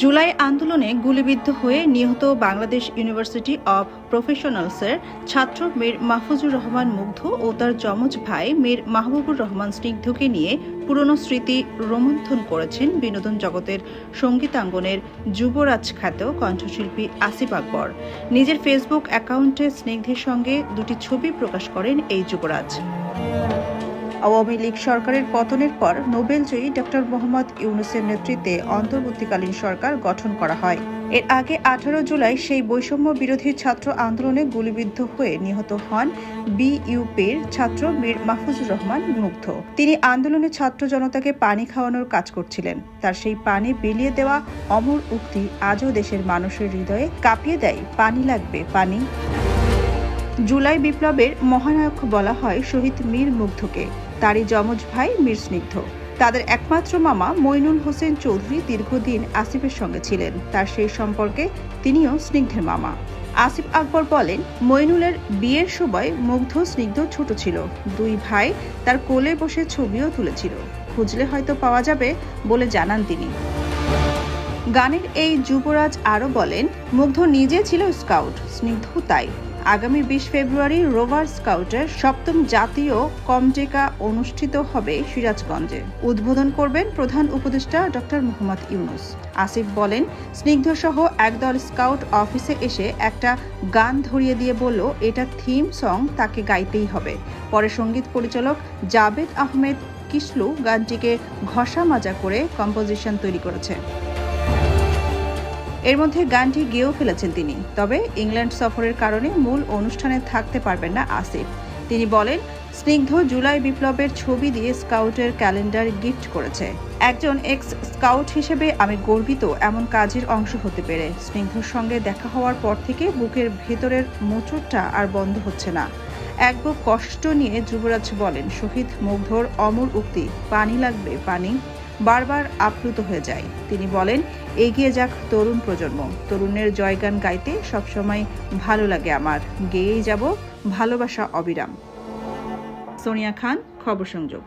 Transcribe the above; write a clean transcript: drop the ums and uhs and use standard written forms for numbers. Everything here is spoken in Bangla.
জুলাই আন্দোলনে গুলিবিদ্ধ হয়ে নিহত বাংলাদেশ ইউনিভার্সিটি অব প্রফেশনালসের ছাত্র মীর মাহফুজুর রহমান মুগ্ধ ও তার যমজ ভাই মীর মাহবুবুর রহমান স্নিগ্ধকে নিয়ে পুরনো স্মৃতি রোমন্থন করেছেন বিনোদন জগতের সঙ্গীতাঙ্গনের যুবরাজ খ্যাত কণ্ঠশিল্পী আসিফ আকবর। নিজের ফেসবুক অ্যাকাউন্টে স্নিগ্ধের সঙ্গে দুটি ছবি প্রকাশ করেন এই যুবরাজ। আওয়ামী লীগ সরকারের পতনের পর নোবেলজয়ী ডক্টর মোহাম্মদ ইউনূসের নেতৃত্বে অন্তর্বর্তীকালীন সরকার গঠন করা হয়। এর আগে 18 জুলাই সেই বৈষম্য বিরোধী ছাত্র আন্দোলনে গুলিবিদ্ধ হয়ে নিহত হন বিইউপির ছাত্র মীর মাহফুজুর রহমান মুগ্ধ। তিনি আন্দোলনে ছাত্র জনতাকে পানি খাওয়ানোর কাজ করছিলেন। তার সেই পানি বিলিয়ে দেওয়া অমর উক্তি আজও দেশের মানুষের হৃদয়ে কাঁপিয়ে দেয়, পানি লাগবে পানি। জুলাই বিপ্লবের মহানায়ক বলা হয় শহীদ মীর মুগ্ধকে, তারই যমজ ভাই মীর স্নিগ্ধ। তাদের একমাত্র মামা মইনুল হোসেন চৌধুরী দীর্ঘদিন আসিফের সঙ্গে ছিলেন। তার সেই সম্পর্কে তিনিও স্নিগ্ধের মামা। আসিফ আকবর বলেন, মইনুলের বিয়ের সময় মুগ্ধ স্নিগ্ধ ছোট ছিল। দুই ভাই তার কোলে বসে ছবিও তুলেছিল। খুঁজলে হয়তো পাওয়া যাবে বলে জানান তিনি। গানের এই যুবরাজ আরও বলেন, মুগ্ধ নিজে ছিল স্কাউট, স্নিগ্ধ তাই। আগামী 20 ফেব্রুয়ারি রোভার স্কাউটের 7ম জাতীয় কমডেকা অনুষ্ঠিত হবে সিরাজগঞ্জে। উদ্বোধন করবেন প্রধান উপদেষ্টা ডক্টর মোহাম্মদ ইউনূস। আসিফ বলেন, স্নিগ্ধ সহ একদল স্কাউট অফিসে এসে একটা গান ধরিয়ে দিয়ে বলল এটা থিম সং, তাকে গাইতেই হবে। পরে সঙ্গীত পরিচালক জাবেদ আহমেদ কিসলু গানটিকে ঘষা মাজা করে কম্পোজিশন তৈরি করেছে। এর মধ্যে গানটি গেয়েও ফেলেছেন তিনি। তবে ইংল্যান্ড সফরের কারণে মূল অনুষ্ঠানে থাকতে পারবেন না আসিফ। তিনি বলেন, স্নিগ্ধ জুলাই বিপ্লবের ছবি দিয়ে স্কাউটের ক্যালেন্ডার গিফট করেছে। একজন এক্স স্কাউট হিসেবে আমি গর্বিত এমন কাজের অংশ হতে পেরে। স্নিগ্ধর সঙ্গে দেখা হওয়ার পর থেকে বুকের ভেতরের মোচড়টা আর বন্ধ হচ্ছে না। এক বুক কষ্ট নিয়ে যুবরাজ বলেন, শহীদ মুগ্ধর অমর উক্তি পানি লাগবে পানি বারবার আপ্লুত হয়ে যায়। তিনি বলেন, এগিয়ে যাক তরুণ প্রজন্ম, তরুণের জয়গান গাইতে সবসময় ভালো লাগে আমার, গেয়েই যাব ভালোবাসা অবিরাম। সোনিয়া খান, খবর সংযোগ।